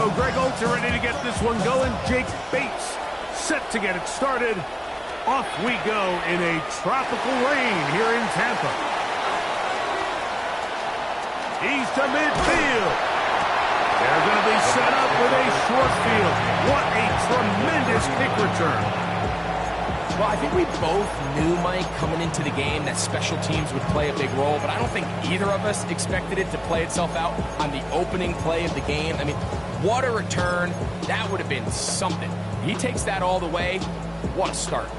So Greg Olds are ready to get this one going. Jake Bates set to get it started. Off we go in a tropical rain here in Tampa. He's to midfield. They're going to be set up with a short field. What a tremendous kick return. Well, I think we both knew, Mike, coming into the game that special teams would play a big role, but I don't think either of us expected it to play itself out on the opening play of the game. I mean, what a return. That would have been something. He takes that all the way. What a start.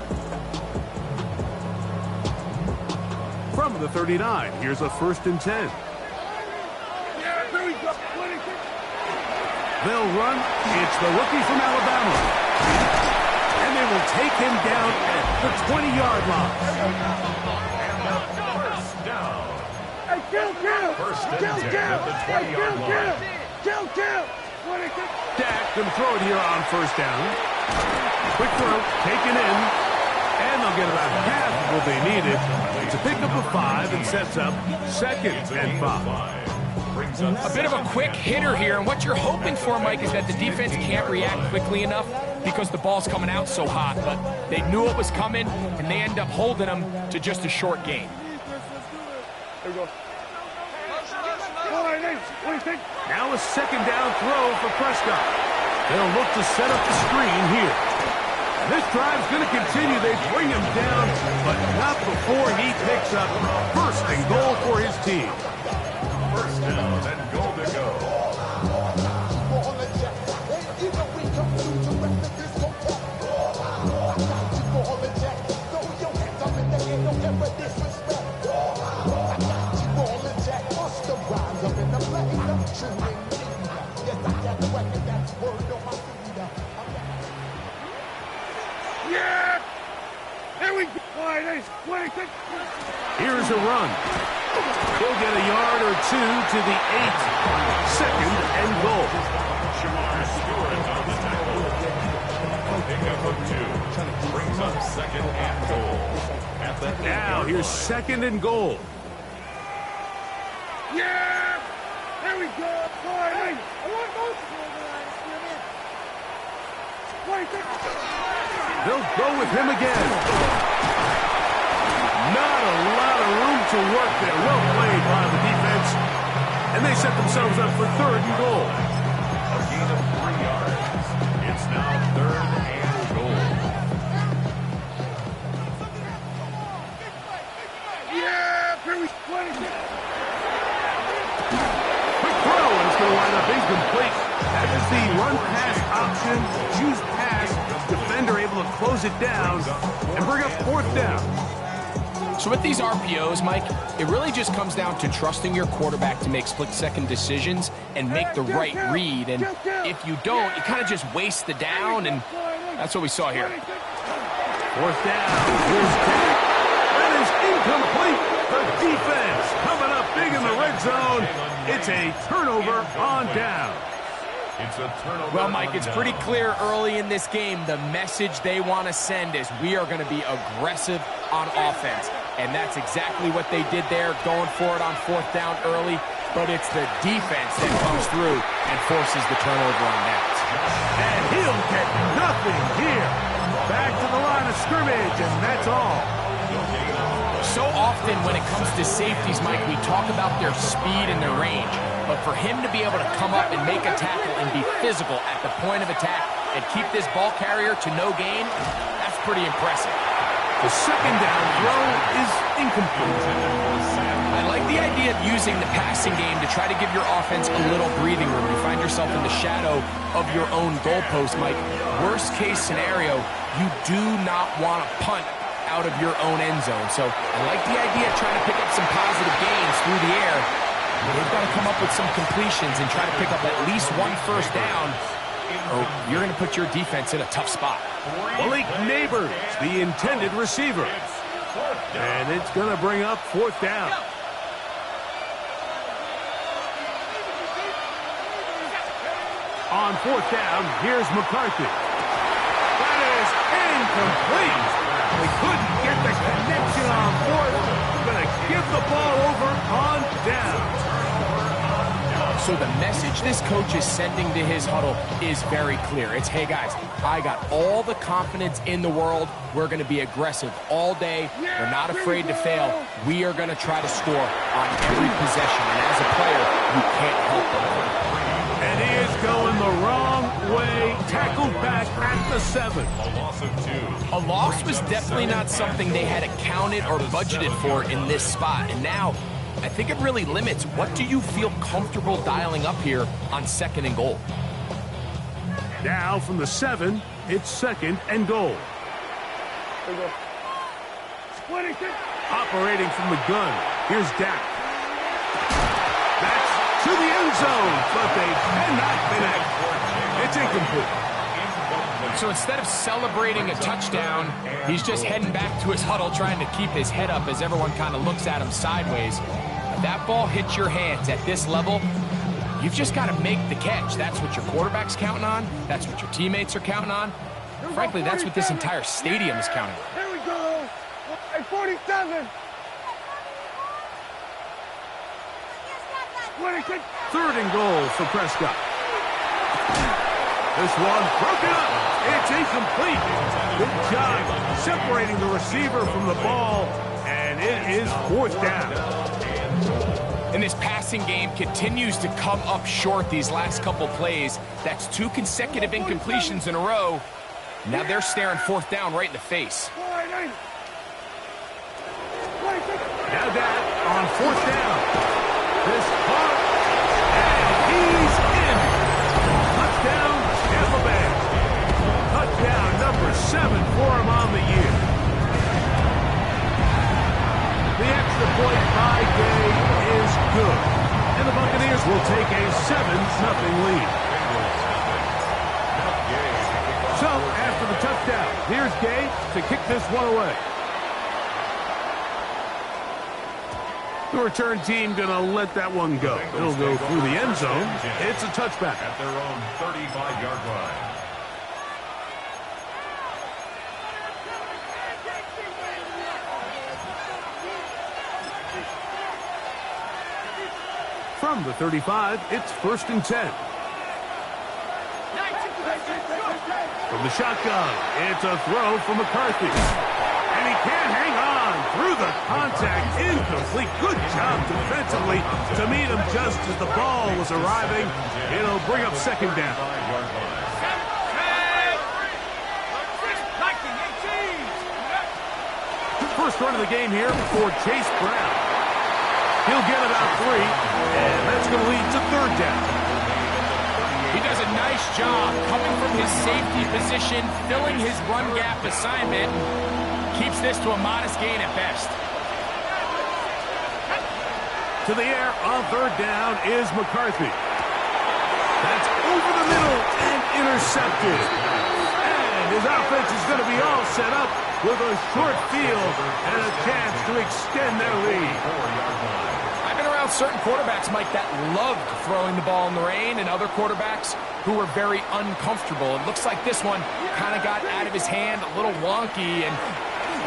From the 39, here's a 1st and 10. They'll run. It's the rookie from Alabama. And they will take him down at the 20-yard line. First down. Hey, kill. First and 10 at the 20-yard line. Kill. Dak going to throw it here on 1st down. Quick throw, taken in. And they'll get about half what they needed. It's a pickup of 5 and sets up 2nd and 5. A bit of a quick hitter here, and what you're hoping for, Mike, is that the defense can't react quickly enough because the ball's coming out so hot, but they knew it was coming, and they end up holding them to just a short gain. There we go. What do you think? Now a 2nd down throw for Prescott. They'll look to set up the screen here. This drive's going to continue. They bring him down, but not before he picks up 1st and goal for his team. First down and goal to go. Yeah! There we go. Here's a run. He'll get a yard or 2 to the 8. 2nd and goal. Pickup of 2. Brings up 2nd and goal. At the Now here's 2nd and goal. Yeah! There we go. Hey, They'll go with him again. Not a lot of room to work there. Well played by the defense. And they set themselves up for 3rd and goal. A gain of 3 yards. It's now 3rd and goal. yeah! Here we go. Quick throw, and it's going to wind up incomplete. That is the run-pass option. Choose pass. Defender able to close it down and bring up 4th down. So with these RPOs, Mike, it really just comes down to trusting your quarterback to make split-second decisions and make the right read. And if you don't, you kind of just waste the down, and that's what we saw here. 4th down. Here's Dak. That is incomplete. The defense coming up big in the red zone. It's a turnover on down. It's a turnover. Well, Mike, it's pretty clear early in this game the message they want to send is we are going to be aggressive on offense. And that's exactly what they did there, going for it on 4th down early. But it's the defense that comes through and forces the turnover on downs. And he'll get nothing here. Back to the line of scrimmage, and that's all. So often when it comes to safeties, Mike, we talk about their speed and their range. But for him to be able to come up and make a tackle and be physical at the point of attack and keep this ball carrier to no gain, that's pretty impressive. The 2nd down throw is incomplete. I like the idea of using the passing game to try to give your offense a little breathing room. You find yourself in the shadow of your own goalpost, Mike. Worst case scenario, you do not want to punt out of your own end zone. So I like the idea of trying to pick up some positive gains through the air. They've got to come up with some completions and try to pick up at least 1 first down, or you're going to put your defense in a tough spot. Malik Neighbors, the intended receiver. And it's going to bring up 4th down. On 4th down, here's McCarthy. That is incomplete. They couldn't get the connection on 4th. Going to give the ball over on down. So So the message this coach is sending to his huddle is very clear. It's, hey guys, I got all the confidence in the world. We're going to be aggressive all day. We're not afraid to fail. We are going to try to score on every possession. And as a player, you can't help but. And he is going the wrong way. Tackled back at the 7. A loss of 2. A loss was definitely not something they had accounted or budgeted for in this spot. And now, I think it really limits what do you feel comfortable dialing up here on 2nd and goal. Now from the 7, it's 2nd and goal. Operating from the gun, here's Dak. That's to the end zone, but they cannot connect. It's incomplete. So instead of celebrating a touchdown, he's just heading back to his huddle trying to keep his head up as everyone kind of looks at him sideways. If that ball hits your hands at this level, you've just got to make the catch. That's what your quarterback's counting on. That's what your teammates are counting on. Frankly, that's what this entire stadium is counting on. Here we go. 47. 26. 3rd and goal for Prescott. This one broken up. It's incomplete. Good job separating the receiver from the ball, and it is 4th down. And this passing game continues to come up short these last couple plays. That's 2 consecutive incompletions in a row. Now they're staring 4th down right in the face. Now that on 4th down. This caught, and he's in. Touchdown, Tampa Bay. Touchdown number 7 for him on the year. The extra point by Gay is good. And the Buccaneers will take a 7-0 lead. So, after the touchdown, here's Gay to kick this one away. The return team going to let that one go. It'll go through the end zone. It's a touchback. At their own 35-yard line. From the 35, it's 1st and 10. From the shotgun, it's a throw from McCarthy. And he can't hang on through the contact. Incomplete. Good job defensively to meet him just as the ball was arriving. It'll bring up 2nd down. First run of the game here for Chase Brown. He'll get about 3, and that's going to lead to 3rd down. He does a nice job coming from his safety position, filling his run gap assignment. Keeps this to a modest gain at best. To the air on 3rd down is McCarthy. That's over the middle and intercepted. And his offense is going to be all set up with a short field and a chance to extend their lead. I've been around certain quarterbacks, Mike, that loved throwing the ball in the rain, and other quarterbacks who were very uncomfortable. It looks like this one kind of got out of his hand, a little wonky, and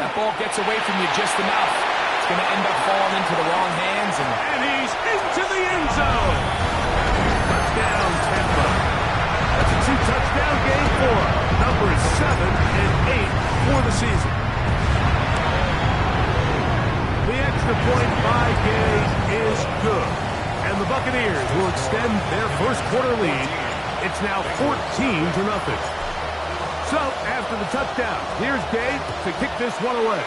that ball gets away from you just enough. It's going to end up falling into the wrong hands. And he's into the end zone. Touchdown, Tampa. That's a 2-touchdown game for numbers 7 and 8 for the season. The extra point by Gay is good. And the Buccaneers will extend their first quarter lead. It's now 14-0. So, after the touchdown, here's Gay to kick this one away.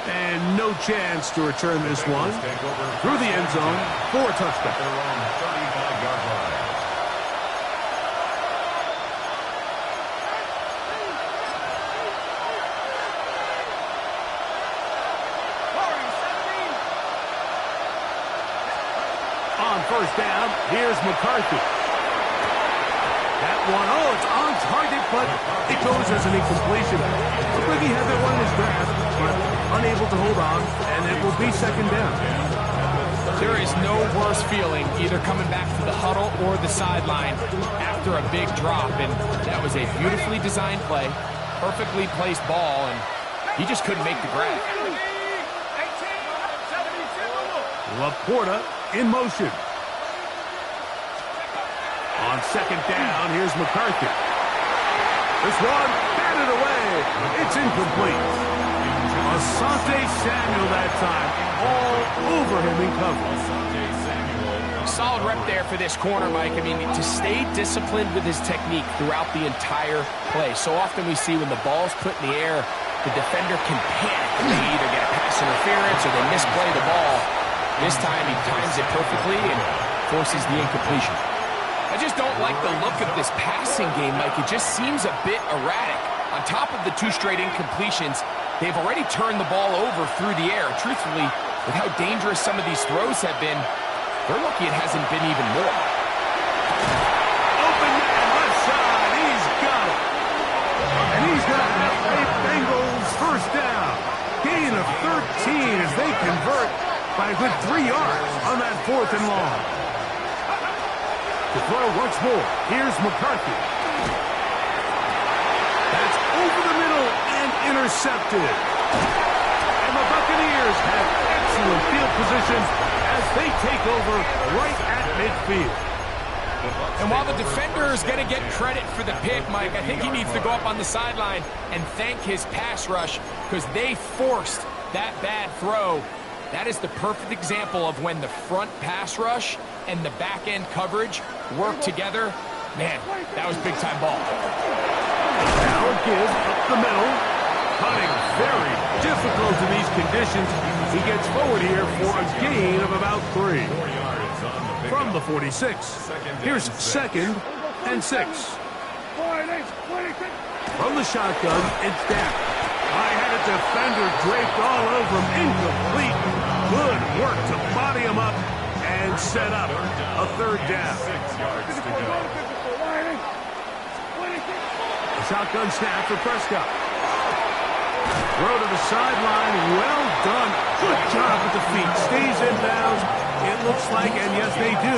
And no chance to return this one through the end zone for a touchdown. Their own 35-yard line. On 1st down, here's McCarthy. That one, it's on target, but it goes as an incompletion. Looked like he had that one in his grasp, but unable to hold on, and it will be 2nd down. There is no worse feeling either coming back to the huddle or the sideline after a big drop, and that was a beautifully designed play, perfectly placed ball, and he just couldn't make the grab. Laporta in motion. On second down, here's McCarthy. This one, batted away. It's incomplete. Asante Samuel that time, all over him in coverage. Solid rep there for this corner, Mike. I mean, to stay disciplined with his technique throughout the entire play. So often we see when the ball's put in the air, the defender can panic. They either get a pass interference or they misplay the ball. This time he times it perfectly and forces the incompletion. I just don't like the look of this passing game, Mike. It just seems a bit erratic. On top of the 2 straight incompletions, they've already turned the ball over through the air. Truthfully, with how dangerous some of these throws have been, they're lucky it hasn't been even more. Open man, left side. He's got it. And he's got a Bengals first down. Gain of 13 as they convert by a good 3 yards on that 4th and long. To throw once more. Here's McCarthy. That's over the middle and intercepted. And the Buccaneers have excellent field position as they take over right at midfield. And while the defender is going to get credit for the pick, Mike, I think he needs to go up on the sideline and thank his pass rush because they forced that bad throw. That is the perfect example of when the front pass rush and the back-end coverage work together. Man, that was big-time ball. Now a give up the middle. Cutting very difficult in these conditions. He gets forward here for a gain of about 3. From the 46. Here's 2nd and 6. From the shotgun, it's down. I had a defender draped all over him. Incomplete. Good work to body him up and set up a 3rd down. 6 yards to go. Shotgun snap for Prescott. Throw to the sideline. Well done. Good job with the feet. Stays in bounds. It looks like, and yes, they do,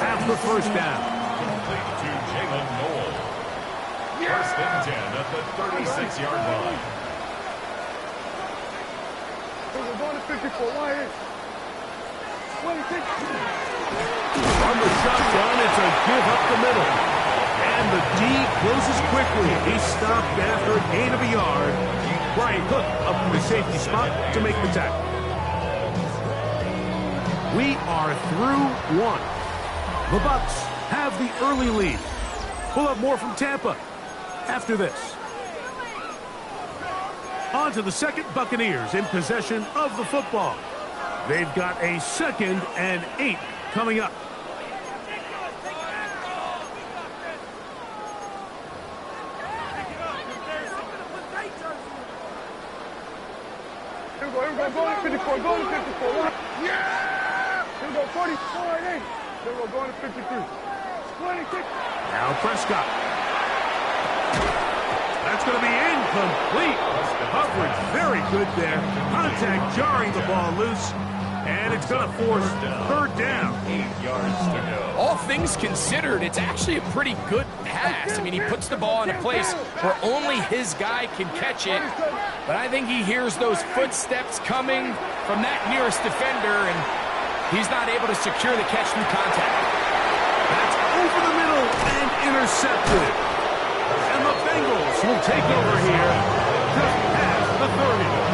have the first down. Complete to Jalen Noel. 1st and 10 at the 36-yard line. We're going to 54. Why is? On the shotgun, it's a give up the middle. And the D closes quickly. He stopped after a gain of a yard. Brian Cook up in the safety spot to make the tackle. We are through 1. The Bucs have the early lead. We'll have more from Tampa after this. On to the 2nd, Buccaneers in possession of the football. They've got a 2nd and 8 coming up. Here we go, going to 54, going to 54. Yeah! Here we go, 44, 8. Here we go, going to 53. 26. Now Prescott. That's going to be incomplete. Coverage very good there. Contact jarring the ball loose. And it's going to force 3rd down. 8 yards to go. All things considered, it's actually a pretty good pass. I mean, he puts the ball in a place where only his guy can catch it. But I think he hears those footsteps coming from that nearest defender, and he's not able to secure the catch through contact. That's over the middle and intercepted. And the Bengals will take over here just past the 30.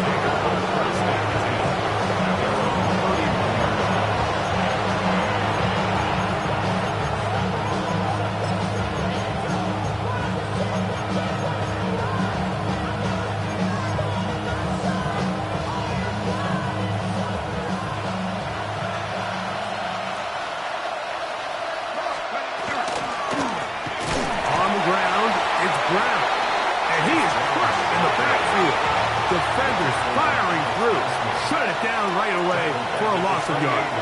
Defenders firing through. Shut it down right away for a loss of yards.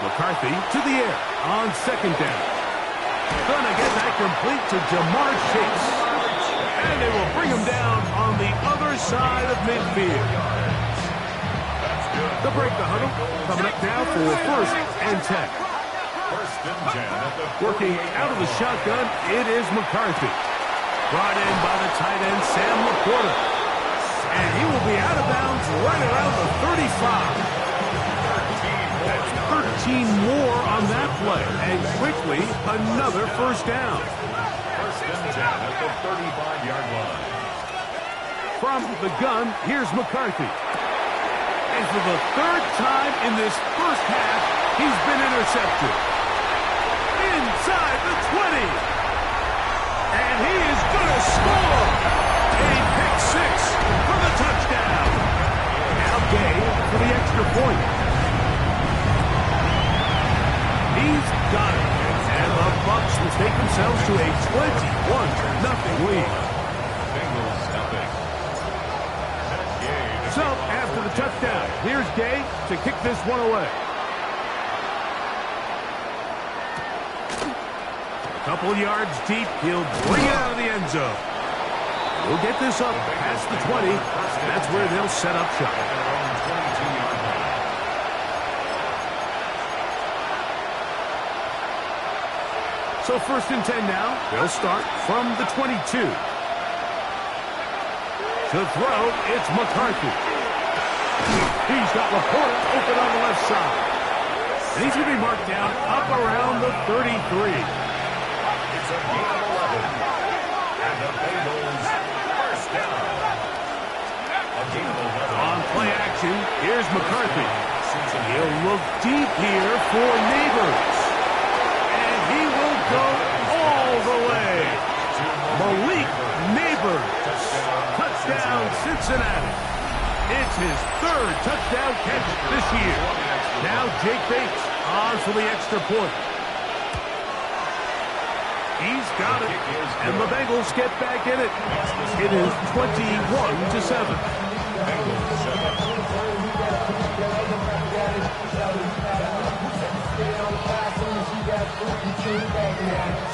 McCarthy to the air on 2nd down. Gonna get that complete to Jamar Chase. And they will bring him down on the other side of midfield. The break the huddle coming up now for 1st and 10. Working out of the shotgun, it is McCarthy. Brought in by the tight end, Sam Laporta. And he will be out of bounds right around the 35. That's 13 more on that play. And quickly, another first down. First and 10 at the 35-yard line. From the gun, here's McCarthy. And for the third time in this first half, he's been intercepted. Inside the 20. And he is going to score. A pick six for the touchdown. Now Gay for the extra point. He's got it. And the Bucs will take themselves to a 21-0 lead. Bengals nothing. So, after the touchdown, here's Gay to kick this one away. A couple yards deep, he'll bring it out of the end zone. He'll get this up past the 20. That's where they'll set up shop. So first and 10 now. They'll start from the 22. To throw, it's McCarthy. He's got Laporta open on the left side. And he's going to be marked down up around the 33. It's a gain of 11. And the Bengals first down. A gain of 11. On play action, here's McCarthy. He'll look deep here for Neighbors. And he will go all the way. Malik Neighbors. Touchdown, Cincinnati. It's his third touchdown catch this year. Now Jake Bates on for the extra point. He's got it, and the Bengals get back in it. It is 21-7.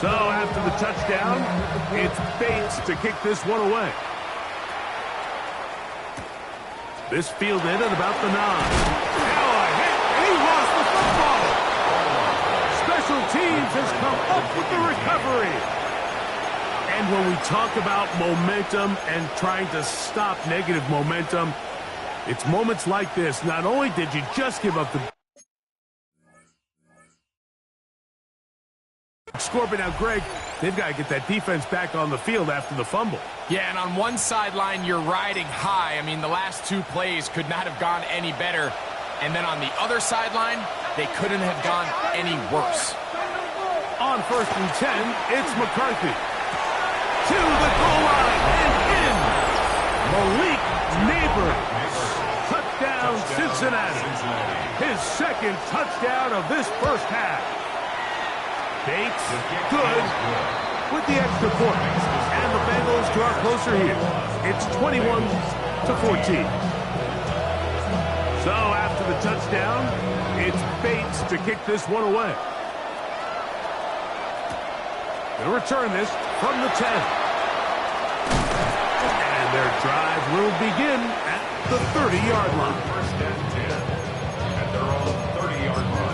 So after the touchdown, it's Bates to kick this one away. This fielded at about the 9. Now a hit, and he lost the football. Special teams has come up with the recovery. And when we talk about momentum and trying to stop negative momentum, it's moments like this. Not only did you just give up the score, but now, Greg, they've got to get that defense back on the field after the fumble. Yeah, and on one sideline, you're riding high. I mean, the last two plays could not have gone any better. And then on the other sideline, they couldn't have gone any worse. On first and 10, it's McCarthy. To the goal line and in. Malik Neighbors. Touchdown, Cincinnati. His second touchdown of this first half. Bates, good, with the extra point. And the Bengals draw closer here. It's 21-14. So after the touchdown, it's Bates to kick this one away. They'll return this from the 10. And their drive will begin at the 30-yard line. First and 10 at their own 30-yard line.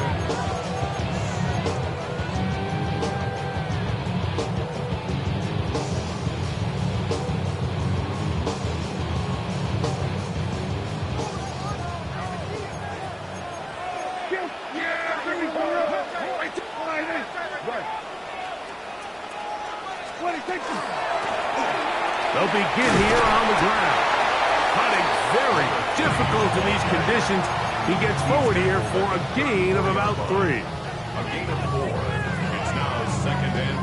They'll begin here on the ground. Hunting very difficult in these conditions. He gets forward here for a gain of about 3. A gain of 4. It's now second and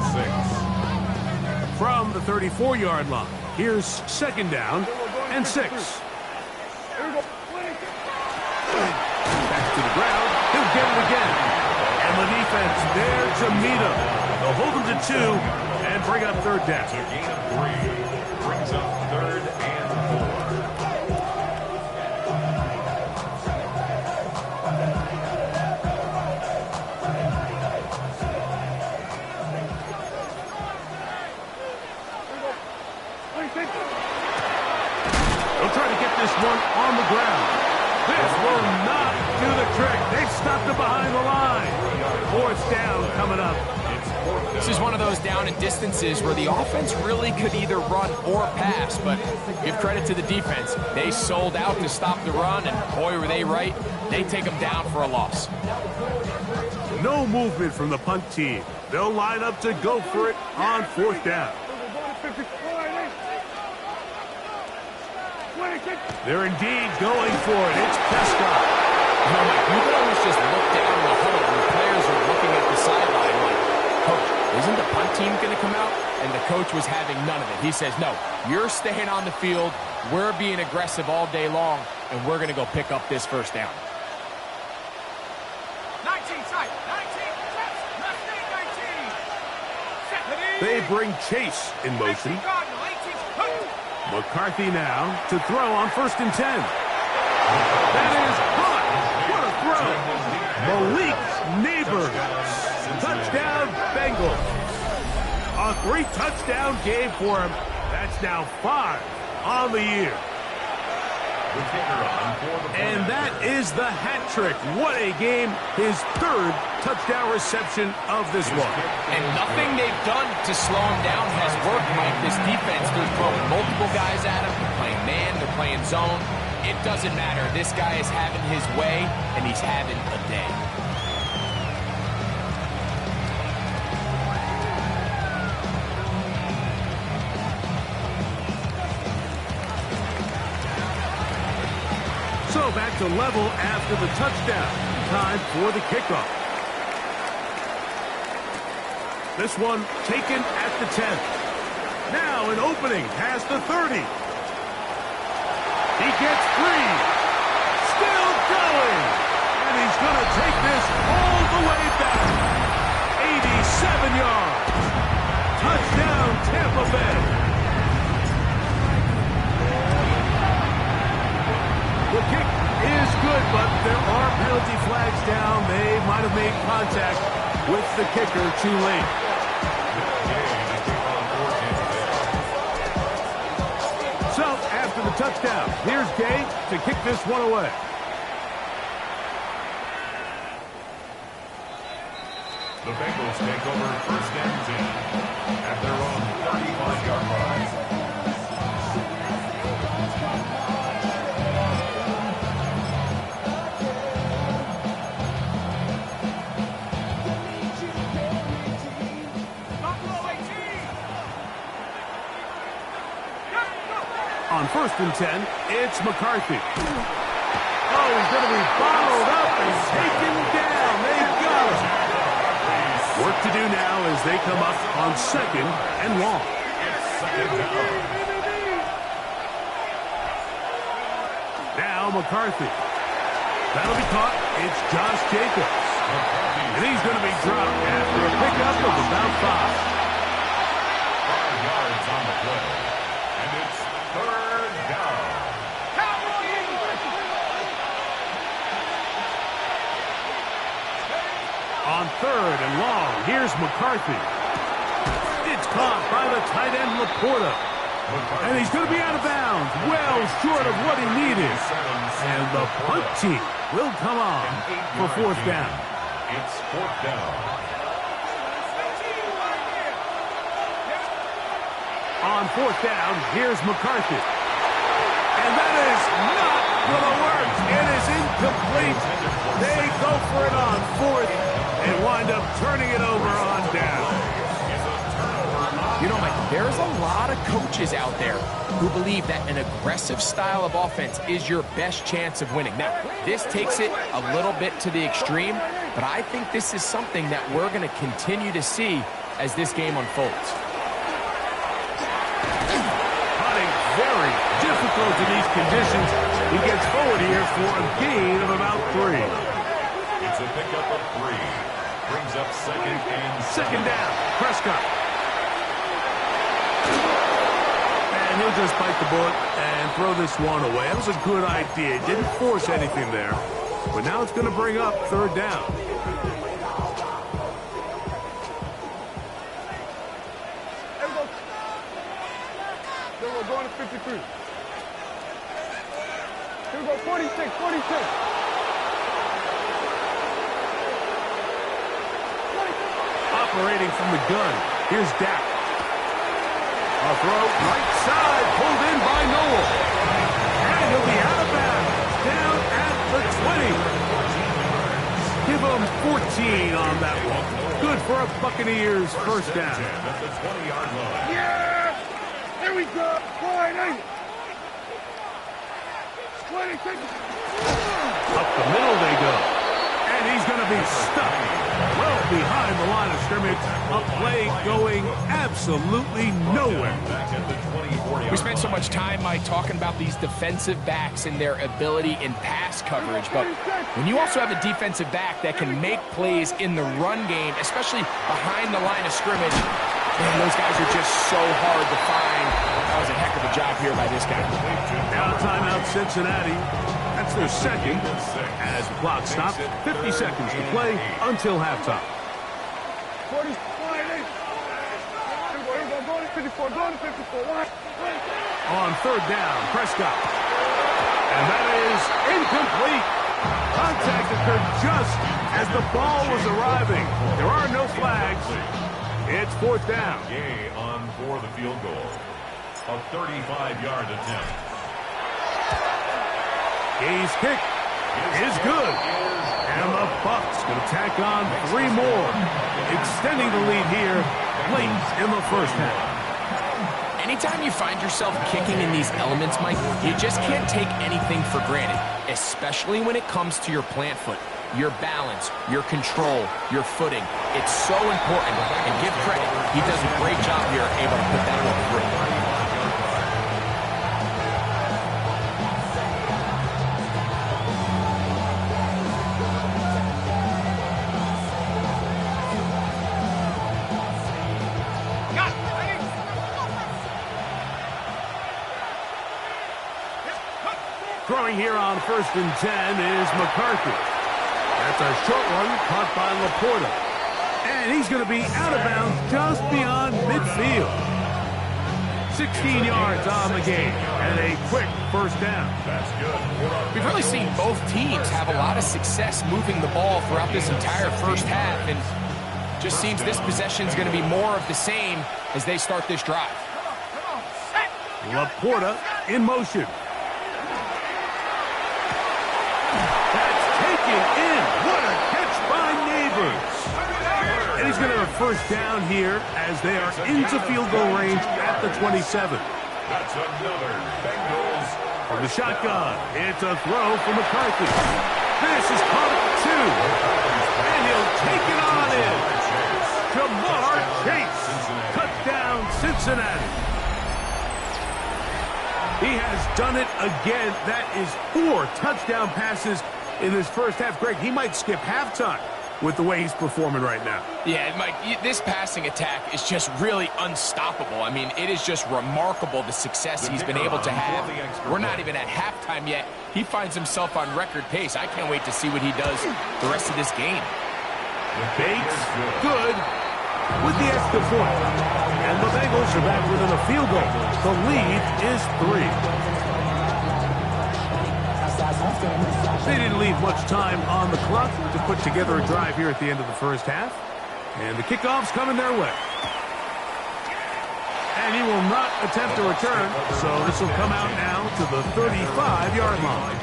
6. From the 34-yard line, here's second down and 6. Back to the ground. He'll get it again. And the defense there to meet him. They'll hold him to 2 and bring up third down. A gain of 3. Brings up third and 4. They'll try to get this one on the ground. This will not do the trick. They've stopped it behind the line. Fourth down coming up. This is one of those down and distances where the offense really could either run or pass, but give credit to the defense. They sold out to stop the run, and boy, were they right. They take them down for a loss. No movement from the punt team. They'll line up to go for it on fourth down. They're indeed going for it. It's Prescott. You know, Mike, you can almost just look down in the huddle when the players are looking at the sideline like, Coach, isn't the punt team going to come out? And the coach was having none of it. He says, no, you're staying on the field. We're being aggressive all day long, and we're going to go pick up this first down. 19, side. 19, left 19. They bring Chase in motion. McCarthy now to throw on 1st and 10. That is caught. What a throw. Malik Neighbors. Touchdown, Bengals. A 3-touchdown game for him. That's now 5 on the year. And that is the hat trick. What a game. His 3rd touchdown reception of this one. And nothing they've done to slow him down has worked, Mike. This defense, they're throwing multiple guys at him. They're playing man, they're playing zone. It doesn't matter. This guy is having his way, and he's having a day. So back to level after the touchdown. Time for the kickoff. This one taken at the 10. Now an opening past the 30. He gets free. Still going. And he's going to take this all the way back. 87 yards. Touchdown, Tampa Bay. The kick is good, but there are penalty flags down. They might have made contact with the kicker too late. So, after the touchdown, here's Gay to kick this one away. The Bengals take over 1st and 10 at their own 35-yard line. On 1st and 10, it's McCarthy. Oh, he's going to be bottled up and taken down. They've got him. Work to do now as they come up on 2nd and long. Now McCarthy. That'll be caught. It's Josh Jacobs. And he's going to be dropped after a pickup of about 5. 5 yards on the play. And it's 3rd down. On 3rd and long, here's McCarthy. It's caught by the tight end Laporta. And he's going to be out of bounds, well short of what he needed. And the punt team will come on for 4th down. It's 4th down. On 4th down, here's McCarthy. And that is not going to work. It is incomplete. They go for it on 4th and wind up turning it over on down. You know, Mike, there's a lot of coaches out there who believe that an aggressive style of offense is your best chance of winning. Now, this takes it a little bit to the extreme, but I think this is something that we're going to continue to see as this game unfolds. Putting very difficult in these conditions. He gets forward here for a gain of about 3. It's a pickup of 3. Brings up 2nd and 2nd down, Prescott. And he'll just bite the bullet and throw this one away. That was a good idea. Didn't force anything there. But now it's going to bring up 3rd down. Then we're going to 53. Here we go, 46, 46. operating from the gun. Here's Dak. A throw right side, pulled in by Noel. And he'll be out of bounds, down at the 20. Give him 14 on that one. Good for a Buccaneers first down. At the 20-yard line. Yeah! There we go. Wide eight. 26. Up the middle they go. And he's going to be stuck well behind the line of scrimmage. A play going absolutely nowhere. Back at the 24-yard We spent so much time, Mike, talking about these defensive backs and their ability in pass coverage. But when you also have a defensive back that can make plays in the run game, especially behind the line of scrimmage, man, those guys are just so hard to find. That was a heck of a job here by this guy. Now timeout Cincinnati. That's their second. As the clock stops, 50 seconds to play until halftime. 40. Wide eight. Here we go. Going to 54. Going to 54. Wide. On third down, Prescott. And that is incomplete. Contact occurred just as the ball was arriving. There are no flags. It's fourth down. Gay on for the field goal. A 35-yard attempt. Gay's kick is good. And the Bucs going to tack on 3 more, extending the lead here late in the first half. Anytime you find yourself kicking in these elements, Mike, you just can't take anything for granted, especially when it comes to your plant foot, your balance, your control, your footing. It's so important, and give credit. He does a great job here, able to put that one through. Throwing here on 1st and 10 is McCarthy. That's a short one caught by Laporta. And he's going to be out of bounds just beyond midfield. 16 yards on the game and a quick first down. That's good. We've really seen both teams have a lot of success moving the ball throughout this entire first half, and just seems this possession is going to be more of the same as they start this drive. Laporta in motion. That's taken in. What a catch by Neighbors. And he's going to have a first down here as they are into field goal range at the 27. That's another Bengals. From the shotgun, it's a throw for McCarthy. This is caught at 2. And he'll take it on in. Jamar Chase. Touchdown, Cincinnati. He has done it again. That is 4 touchdown passes in this first half. Greg, he might skip halftime with the way he's performing right now. Yeah, Mike, this passing attack is just really unstoppable. I mean, it is just remarkable the success he's been able to have. We're not even at halftime yet. He finds himself on record pace. I can't wait to see what he does the rest of this game. Bates, good, with the extra point. And the Bengals are back within a field goal. The lead is 3. They didn't leave much time on the clock to put together a drive here at the end of the first half. And the kickoff's coming their way. And he will not attempt a return, so this will come out now to the 35-yard line.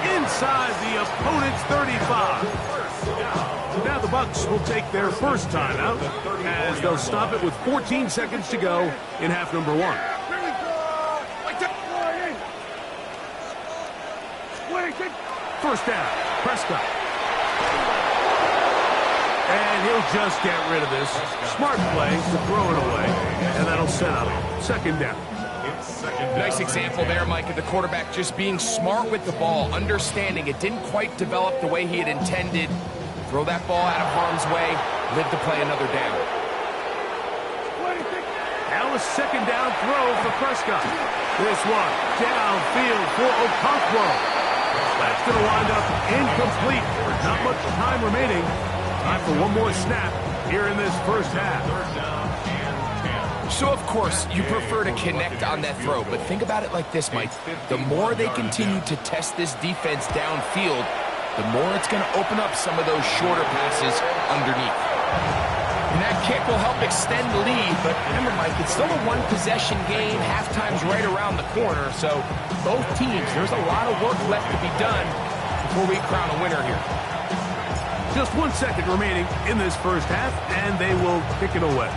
Inside the opponent's 35. Now the Bucs will take their first timeout as they'll stop it with 14 seconds to go in half number 1. First down, Prescott. And he'll just get rid of this. Smart play to throw it away, and that'll set up second down. Nice example there, Mike, of the quarterback just being smart with the ball, understanding it didn't quite develop the way he had intended. Throw that ball out of harm's way, live to play another down. Now a second down throw for Prescott. This one downfield for Okonkwo. That's going to wind up incomplete. There's not much time remaining. Time for one more snap here in this first half. So, of course, you prefer to connect on that throw, but think about it like this, Mike. The more they continue to test this defense downfield, the more it's going to open up some of those shorter passes underneath. And that kick will help extend the lead, but remember, Mike, it's still a one-possession game. Halftime's right around the corner, so both teams, there's a lot of work left to be done before we crown a winner here. Just 1 second remaining in this first half, and they will kick it away.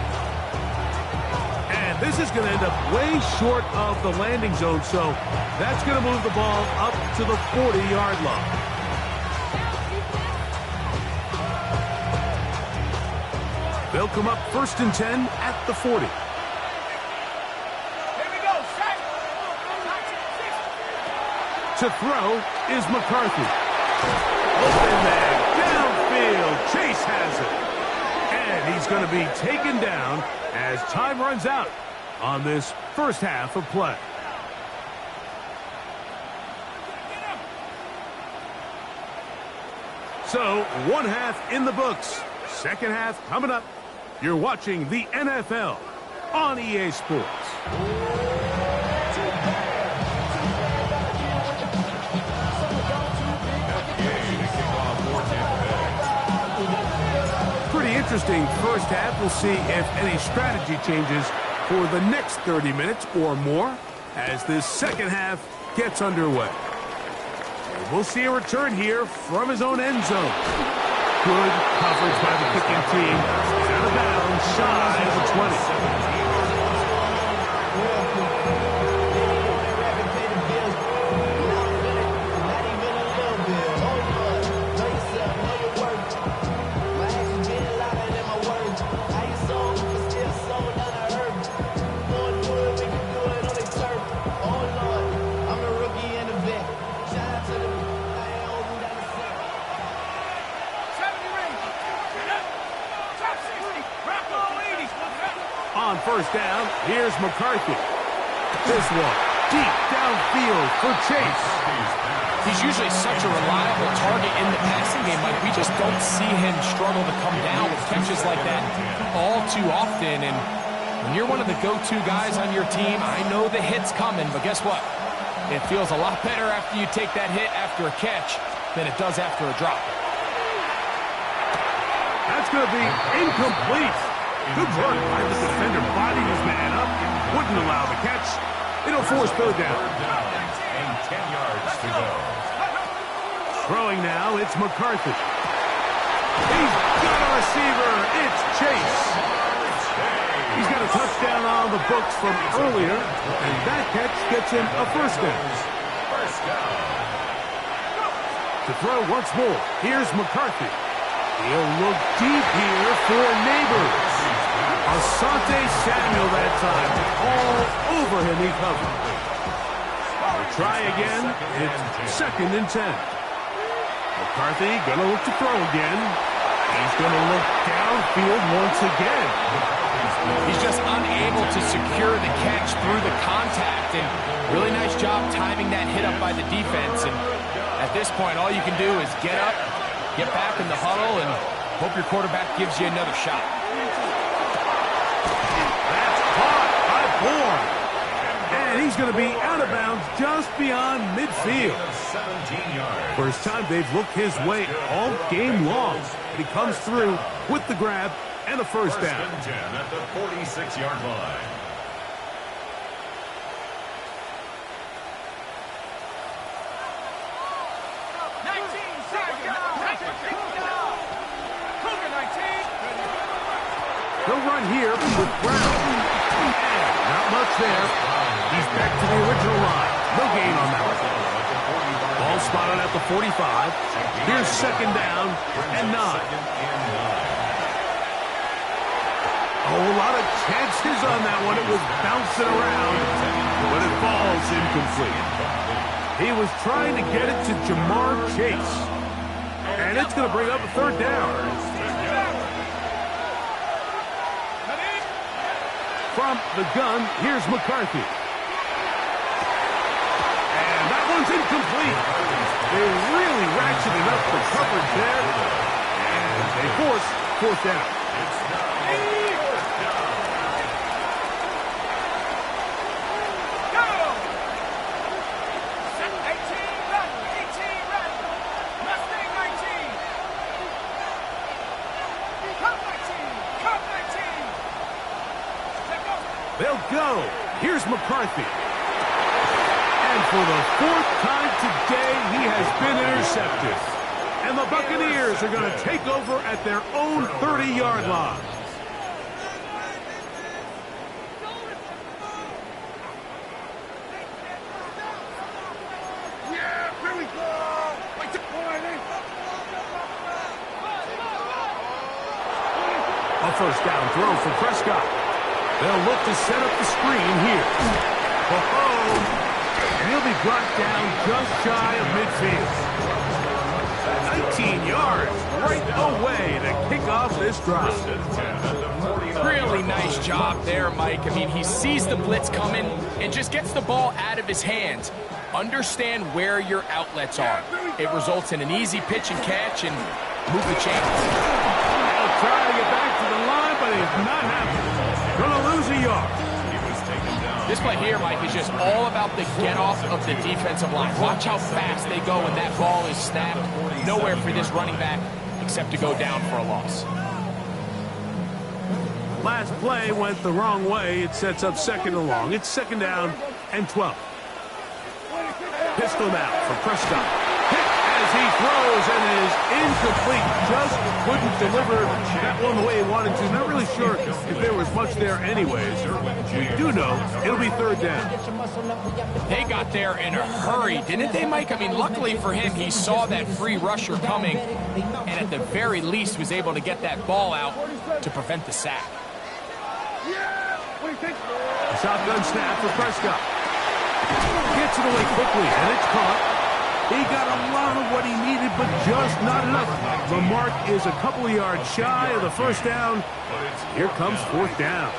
And this is going to end up way short of the landing zone, so that's going to move the ball up to the 40-yard line. They'll come up 1st and 10 at the 40. Here we go, set. To throw is McCarthy. Open there, downfield. Chase has it. And he's going to be taken down as time runs out on this first half of play. So, one half in the books. Second half coming up. You're watching the NFL on EA Sports. Pretty interesting first half. We'll see if any strategy changes for the next 30 minutes or more as this second half gets underway. We'll see a return here from his own end zone. Good coverage by the kicking team. Out of bounds, shy of the 20. On first down, here's McCarthy. This one, deep downfield for Chase. He's usually such a reliable target in the passing game. Like, we just don't see him struggle to come down with catches like that all too often. And when you're one of the go-to guys on your team, I know the hit's coming, but guess what? It feels a lot better after you take that hit after a catch than it does after a drop. That's going to be incomplete. Good work by the defender. Bodied his man up. Wouldn't allow the catch. It'll force third down. And 10 yards to go. Throwing now, it's McCarthy. He's got a receiver. It's Chase. He's got a touchdown on the books from earlier, and that catch gets him a first down. First down. To throw once more, here's McCarthy. He'll look deep here for Neighbors. Asante Samuel that time. All over him he covered. We'll try again. It's 2nd and 10. McCarthy gonna look to throw again. He's gonna look downfield once again. He's just unable to secure the catch through the contact, and really nice job timing that hit up by the defense. And at this point, all you can do is get up, get back in the huddle, and hope your quarterback gives you another shot. That's caught by Bourne. And he's going to be out of bounds just beyond midfield. 17 yards. First time they've looked his way all game long. And he comes through with the grab and a first down. First and 10 at the 46-yard line. He'll run here with Brown. And not much there. He's back to the original line. No gain on that one. Ball spotted at the 45. Here's 2nd down and 9. Oh, a lot of chances on that one. It was bouncing around, but it falls incomplete. He was trying to get it to Jamar Chase. And it's going to bring up a 3rd down. From the gun, here's McCarthy. And that one's incomplete. They really ratcheted up the coverage there. And they force fourth down. They'll go. Here's McCarthy. And for the fourth time today, he has been intercepted. And the Buccaneers are going to take over at their own 30-yard line. Yeah, here we go. A first down throw for Prescott. They'll look to set up the screen here. Oh, and he'll be brought down just shy of midfield. 19 yards right away to kick off this drive. Really nice job there, Mike. I mean, he sees the blitz coming and just gets the ball out of his hands. Understand where your outlets are. It results in an easy pitch and catch and move the chains. They'll try to get back to the line, but it's not happening. Gonna lose a yard. This play here, Mike, is just all about the get-off of the defensive line. Watch how fast they go when that ball is snapped. Nowhere for this running back except to go down for a loss. Last play went the wrong way. It sets up second and long. It's second down and 12. Pistol now for Prescott. Hit as he throws and is incomplete. Just couldn't deliver that one the way he wanted to. Not really sure if there was much there anyways. We do know it'll be third down. They got there in a hurry, didn't they, Mike? I mean, luckily for him, he saw that free rusher coming and at the very least was able to get that ball out to prevent the sack. A shotgun snap for Prescott. Gets it away quickly, and it's caught. He got a lot of what he needed, but just not enough. The mark is a couple of yards shy of the first down. Here comes fourth down.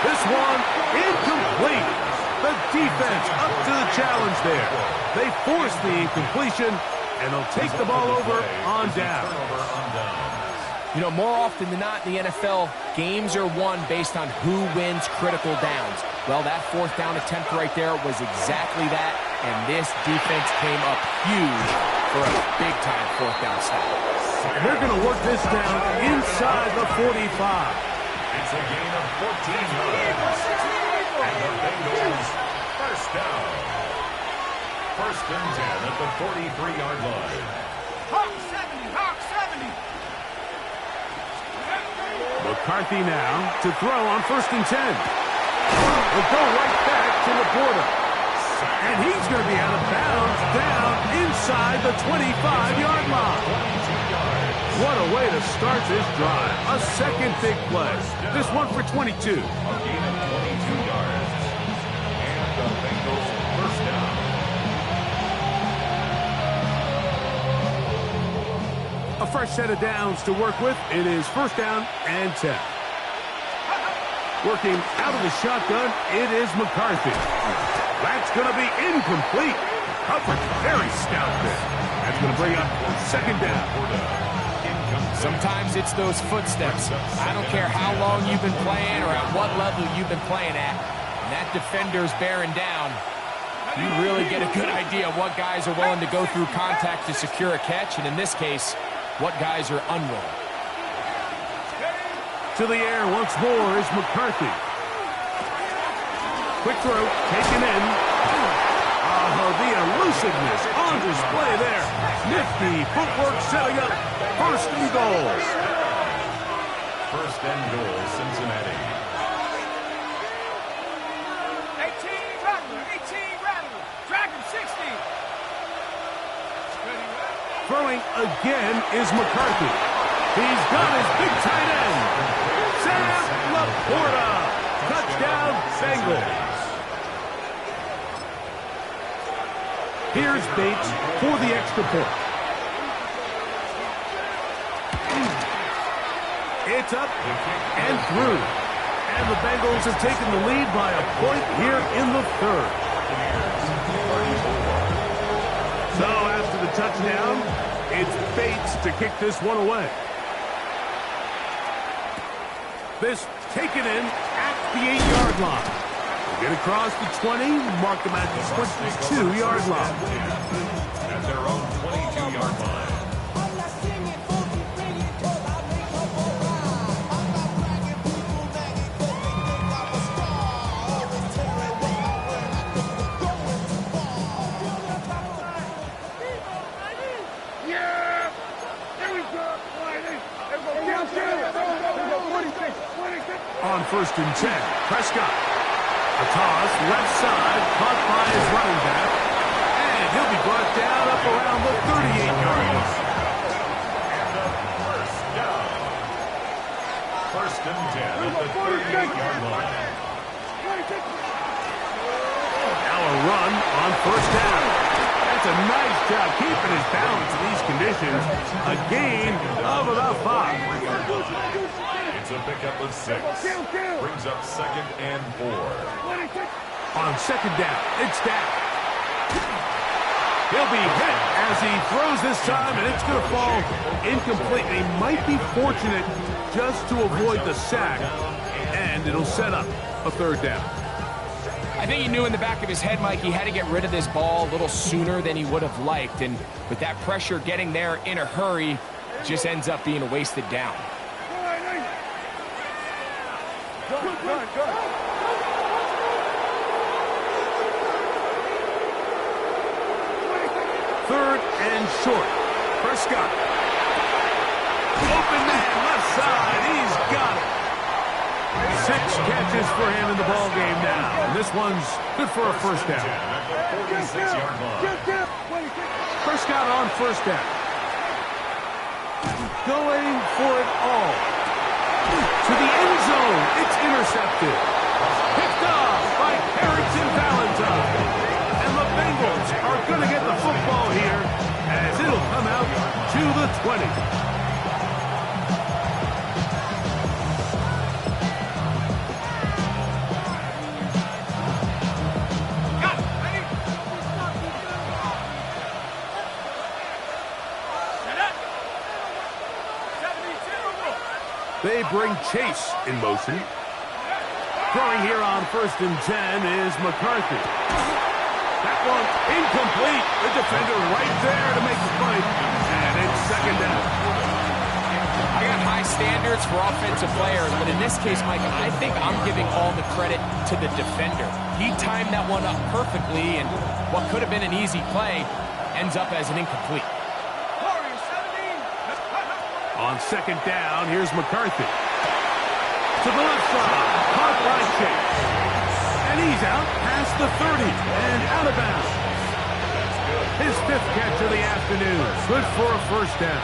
This one, incomplete. The defense up to the challenge there. They force the incompletion, and they'll take the ball over on down. You know, more often than not in the NFL, games are won based on who wins critical downs. Well, that fourth down attempt right there was exactly that, and this defense came up huge for a big-time fourth down stop. They're going to work this down inside the 45. It's a gain of 14 yards. And the Bengals first down. First and 10 at the 43-yard line. Hawk 70, Hawk 70. McCarthy now to throw on first and 10. Will go right back to Laporta. And he's going to be out of bounds down inside the 25-yard line. What a way to start this drive. A second big play. This one for 22. A gain of 22 yards. And the Bengals first down. A fresh set of downs to work with. It is first down and 10. Working out of the shotgun, it is McCarthy. That's going to be incomplete. Coverage very stout there. That's going to bring up second down. Sometimes it's those footsteps. I don't care how long you've been playing or at what level you've been playing at. When that defender's bearing down, you really get a good idea of what guys are willing to go through contact to secure a catch, and in this case, what guys are unwilling. To the air once more is McCarthy. Quick throw, taken in. Oh, the elusiveness on display there. Nifty footwork setting up first and goal. First and goal, Cincinnati. 18 Rattler, drag him 60. Throwing again is McCarthy. He's got his big tight end. Sam Laporta. Touchdown, Bengals. Here's Bates for the extra point. It's up and through. And the Bengals have taken the lead by a point here in the third. touchdown. It's Bates to kick this one away. This taken in at the 8-yard line. We'll get across the 20, mark them at the 22-yard line. At their own 22-yard line. On 1st and 10, Prescott. A toss, left side, caught by his running back. And he'll be brought down up around the 38-yard line. And a first down. 1st and 10 at the 38-yard line. Now a run on 1st down. That's a nice job keeping his balance in these conditions. A gain of about 5. It's a pickup of 6. Brings up 2nd and 4. On 2nd down, it's down. He'll be hit as he throws this time, and it's going to fall incomplete. He might be fortunate just to avoid the sack, and it'll set up a 3rd down. I think he knew in the back of his head, Mike, he had to get rid of this ball a little sooner than he would have liked. And with that pressure getting there in a hurry, it just ends up being a wasted down. Third and short. Prescott. Open man, left side. He's got it. 6 catches for him in the ball game now. And this one's good for a 1st down. Prescott on 1st down. Going for it all. To the end zone. It's intercepted. Picked off by Harrington Valentine. And the Bengals are going to get the football here as it'll come out to the 20. They bring Chase in motion. Throwing here on 1st and 10 is McCarthy. That one incomplete. The defender right there to make the play. And it's 2nd down. I got high standards for offensive players, but in this case, Mike, I think I'm giving all the credit to the defender. He timed that one up perfectly, and what could have been an easy play ends up as an incomplete. On 2nd down, here's McCarthy. To the left side, caught by Chase. And he's out past the 30 and out of bounds. His 5th catch of the afternoon. Good for a 1st down.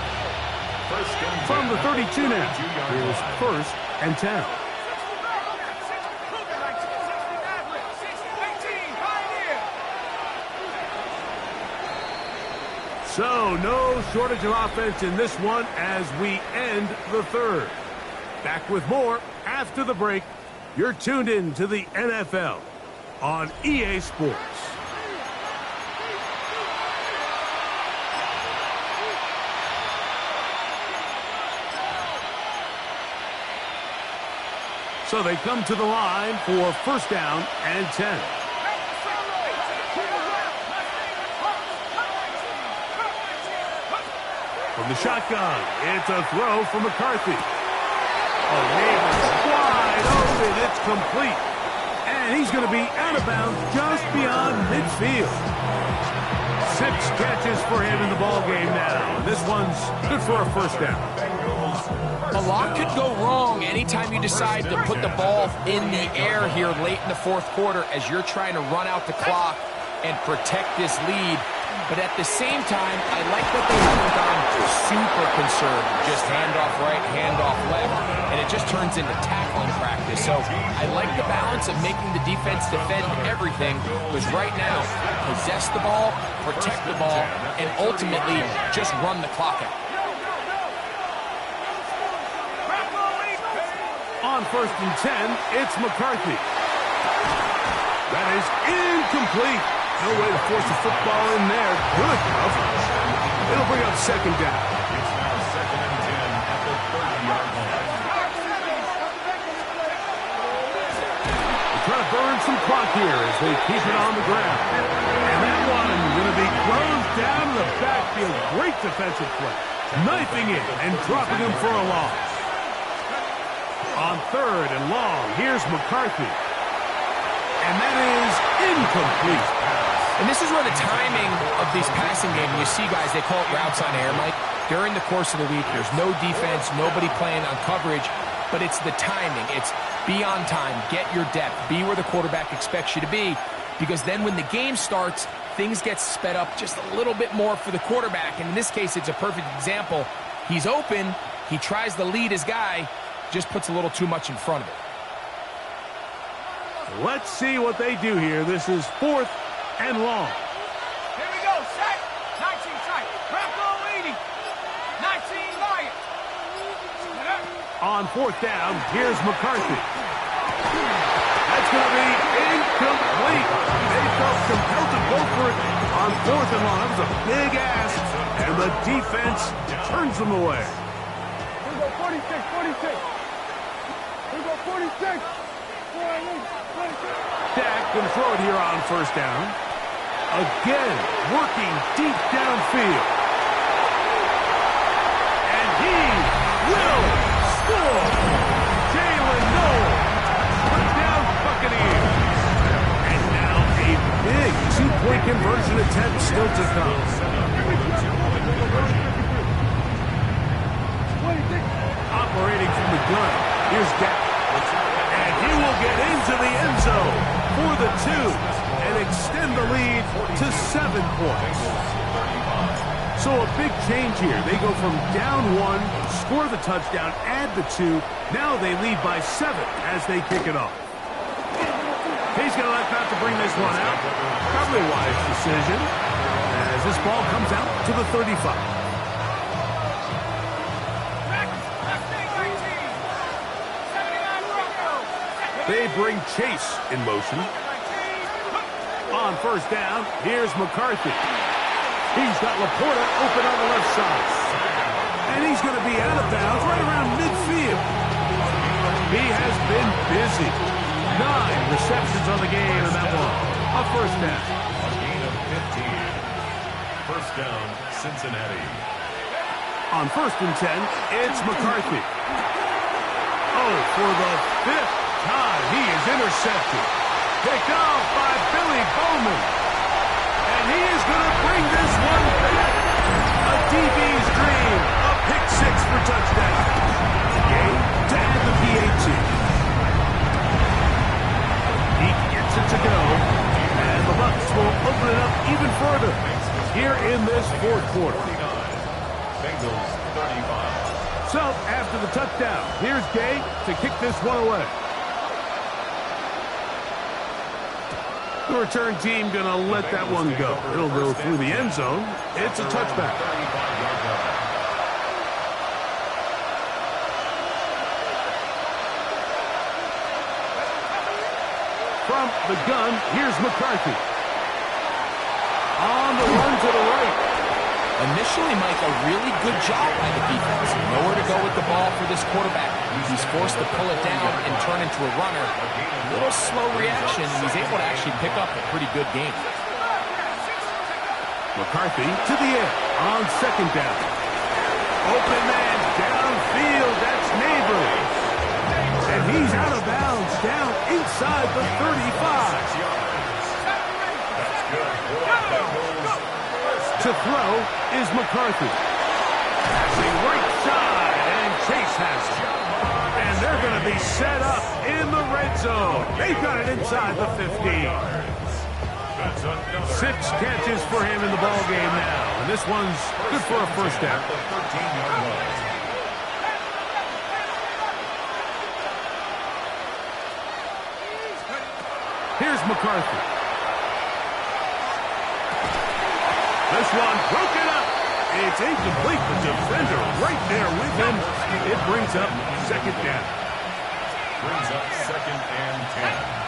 From the 32 now, here's 1st and 10. So, no shortage of offense in this one as we end the 3rd. Back with more after the break. You're tuned in to the NFL on EA Sports. So they come to the line for 1st down and 10. From the shotgun, it's a throw for McCarthy. Oh, Neighbors wide open. It's complete. And he's going to be out of bounds just beyond midfield. 6 catches for him in the ball game now. This one's good for a 1st down. A lot could go wrong anytime you decide to put the ball in the air here late in the 4th quarter as you're trying to run out the clock and protect this lead. But at the same time, I like that they haven't gone super conservative. Just handoff right, handoff left, and it just turns into tackling practice. So I like the balance of making the defense defend everything, because right now, possess the ball, protect the ball, and ultimately just run the clock out. On 1st and 10, it's McCarthy. That is incomplete. No way to force the football in there. Good coverage. It'll bring up second down. It's now 2nd and 10 at the 30-yard line. They try to burn some clock here as they keep it on the ground. And that one going to be closed down in the backfield. Great defensive play. Knifing it and dropping him for a loss. On 3rd and long, here's McCarthy. And that is incomplete. And this is where the timing of this passing game, you see guys, they call it routes on air, Mike. During the course of the week, there's no defense, nobody playing on coverage, but it's the timing. It's be on time, get your depth, be where the quarterback expects you to be, because then when the game starts, things get sped up just a little bit more for the quarterback. And in this case, it's a perfect example. He's open, he tries to lead his guy, just puts a little too much in front of it. Let's see what they do here. This is 4th and long. Here we go, set. 19 tight. Bronco 80. 19 Lion. On 4th down, here's McCarthy. That's going to be incomplete. They felt compelled to go for it on 4th and long. That was a big ask, and the defense turns them away. Here we go, 46, 46. Here we go, 46. 46. Dak going to throw it here on 1st down. Again, working deep downfield. And he will score. Jalen Noel, touchdown Buccaneers. And now a big 2-point conversion attempt still to come. Operating from the gun, here's Dak. And he will get into the end zone for the 2 and extend the lead to 7 points. So a big change here. They go from down 1, score the touchdown, add the 2. Now they lead by 7 as they kick it off. He's going to elect not to bring this one out. Probably a wise decision as this ball comes out to the 35. They bring Chase in motion. On 1st down, here's McCarthy. He's got Laporta open on the left side. And he's going to be out of bounds right around midfield. He has been busy. 9 receptions on the game in that one. A 1st down. A gain of 15. 1st down, Cincinnati. On 1st and 10, it's McCarthy. Oh, for the 5th time, he is intercepted. Picked off by Billy Bowman. And he is going to bring this one back. A DB's dream. A pick 6 for touchdown. Game to add the PAT. He gets it to go. And the Bucs will open it up even further here in this 4th quarter. Bengals 35. So, after the touchdown, here's Gay to kick this one away. The return team going to let that one go. It'll go through the end zone. It's a touchback. From the gun, here's McCarthy. On the run to the right. Initially, Mike, a really good job by the defense. Nowhere to go with the ball for this quarterback. He's forced to pull it down and turn into a runner. A little slow reaction, and he's able to actually pick up a pretty good game. McCarthy to the air on 2nd down. Open man downfield. That's Neighbors. And he's out of bounds down inside the 35. To throw is McCarthy. Passing right side, and Chase has it. And they're going to be set up in the red zone. They've got it inside the 15. 6 catches for him in the ball game now. And this one's good for a 1st down. Here's McCarthy. This one broken up. It's incomplete. The defender right there with him. It brings up 2nd down. Brings up 2nd and 10.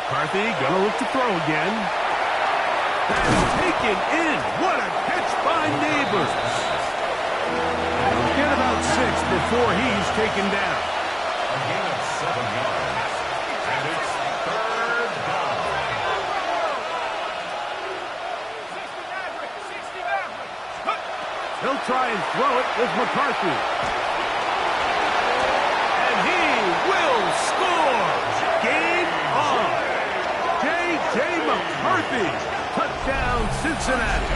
McCarthy gonna look to throw again. That's taken in. What a catch by Neighbors. He'll get about 6 before he's taken down. A gain of 7 yards. And it's third down. 60 He'll try and throw it with McCarthy. And he will score. Game on. J.J. McCarthy. Touchdown, Cincinnati.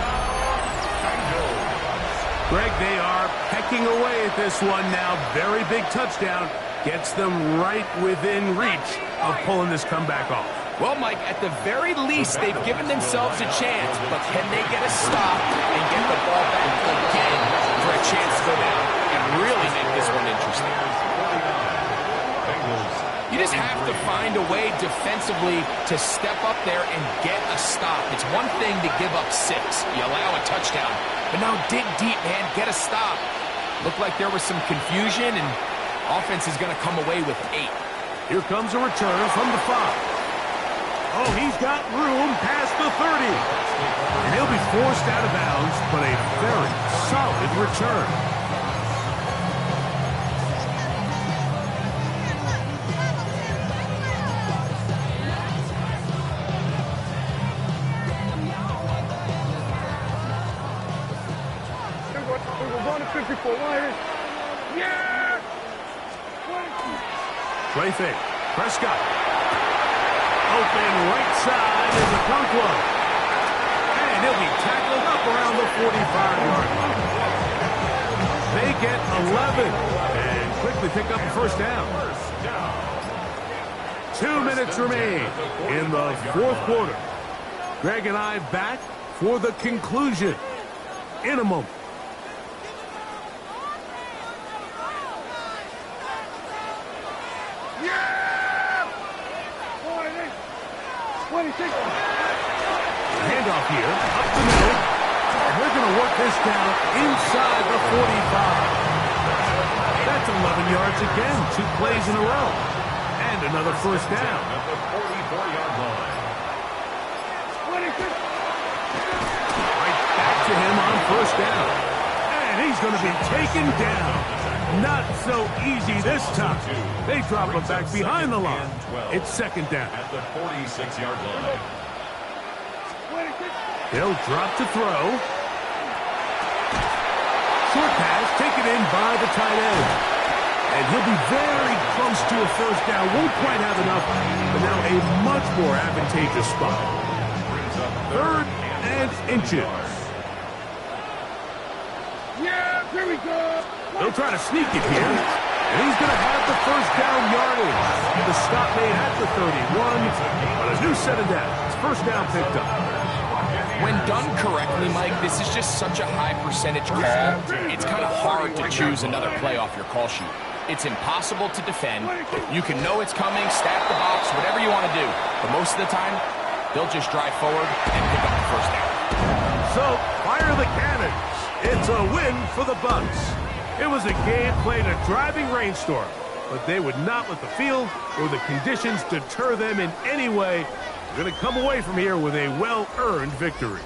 Greg, they are pecking away at this one now. Very big touchdown. Gets them right within reach of pulling this comeback off. Well, Mike, at the very least, they've given themselves a chance, but can they get a stop and get the ball back again for a chance to go down and really make this one interesting? You just have to find a way defensively to step up there and get a stop. It's one thing to give up 6. You allow a touchdown. But now dig deep, man. Get a stop. Looked like there was some confusion, and offense is going to come away with 8. Here comes a return from the 5. Oh, he's got room past the 30. And he'll be forced out of bounds, but a very solid return. We're going to 54. Yeah! Play fake. Prescott. Open right side is a Conquo. And he'll be tackled up around the 45-yard line. They get 11 and quickly pick up a first down. 2 minutes remain in the 4th quarter. Greg and I back for the conclusion in a moment. Handoff here, up the middle. And we're going to work this down inside the 45. That's 11 yards again, 2 plays in a row. And another first down. At the 44-yard line. Right back to him on first down. And he's going to be taken down. Not so easy this time. They drop him back behind the line. It's second down. At the 46-yard line. They'll drop to throw. Short pass taken in by the tight end. And he'll be very close to a first down. Won't quite have enough, but now a much more advantageous spot. 3rd and inches. Yeah, here we go. They'll try to sneak it here. And he's going to have the first down yardage. The stop made at the 31. But a new set of downs. First down picked up. When done correctly, Mike, this is just such a high percentage call. It's kind of hard to choose another play off your call sheet. It's impossible to defend. You can know it's coming, stack the box, whatever you want to do. But most of the time, they'll just drive forward and pick up the first down. So, fire the cannons. It's a win for the Bucs. It was a game played in a driving rainstorm, but they would not let the field or the conditions deter them in any way. They're going to come away from here with a well-earned victory.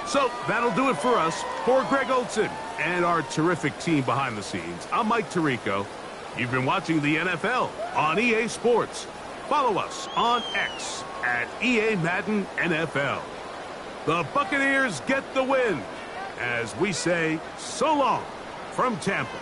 So, that'll do it for us. For Greg Olson and our terrific team behind the scenes, I'm Mike Tirico. You've been watching the NFL on EA Sports. Follow us on X at EA Madden NFL. The Buccaneers get the win as we say so long from Tampa.